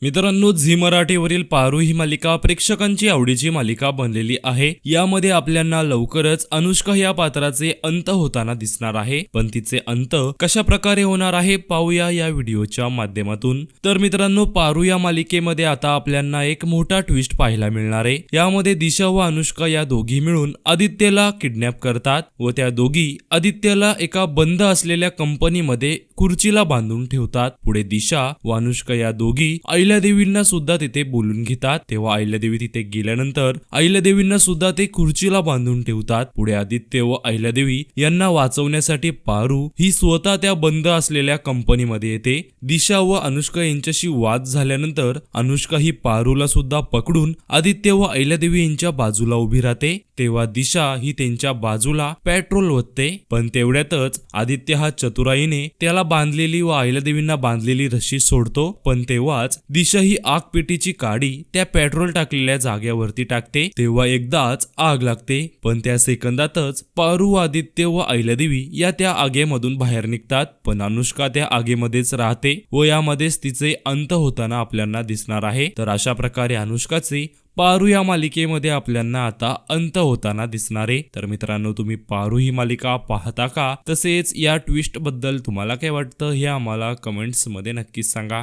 मित्रांनो, झी मराठीवरील पारू ही मालिका प्रेक्षकांची आवडीची मालिका बनलेली आहे। यामध्ये आपल्याला लवकरच अनुष्का या पात्राचे अंत होताना दिसणार आहे, पण तिचे अंत कशा प्रकारे होणार आहे पाहूया या व्हिडिओच्या माध्यमातून। तर मित्रांनो, पारू या मालिकेमध्ये आता आपल्याला एक मोठा ट्विस्ट पाहायला मिळणार आहे। यामध्ये दिशा व अनुष्का या दोघी मिळून आदित्यला किडनॅप करतात व त्या दोघी आदित्यला एका बंद असलेल्या कंपनीमध्ये खुर्चीला बांधून ठेवतात। पुढे दिशा व अनुष्का या दोघी अहिल्यादेवींना सुद्धा तिथे बोलून घेतात। तेव्हा अहिल्यादेवी तिथे गेल्यानंतर अहिल्यादेवींना सुद्धा ते खुर्चीला बांधून ठेवतात। पुढे आदित्य व अहिल्यादेवी यांना वाचवण्यासाठी पारू ही स्वतः त्या बंद असलेल्या कंपनीमध्ये येते। दिशा व अनुष्का यांच्याशी वाद झाल्यानंतर अनुष्का ही पारूला सुद्धा पकडून आदित्य व अहिल्यादेवी यांच्या बाजूला उभी राहते। तेव्हा दिशा ही त्यांच्या बाजूला पेट्रोल ओतते, पण तेवढ्यातच आदित्य हा चतुराईने त्याला बांधलेली व अहिल्यादेवींना बांधलेली रस्सी सोडतो। पण तेव्हाच दिशा ही आग पेटीची काडी त्या पेट्रोल टाकलेल्या जागेवरती टाकते। तेव्हा एकदाच आग लागते, पण त्या सेकंदातच पारू, आदित्य व अहिल्यादेवी या त्या आगीमधून बाहेर निघतात। पण अनुष्का त्या आगीमध्येच राहते व यामध्येच तिचे अंत होताना आपल्याला दिसणार आहे। तर अशा प्रकारे अनुष्काचे पारू या मालिकेमध्ये आपल्याला आता अंत होताना दिसणार आहे। तर मित्रांनो, तुम्ही पारू ही मालिका पाहता का? तसेच या ट्विस्ट बद्दल तुम्हाला काय वाटतं हे आम्हाला कमेंट्स मध्ये नक्कीच सांगा।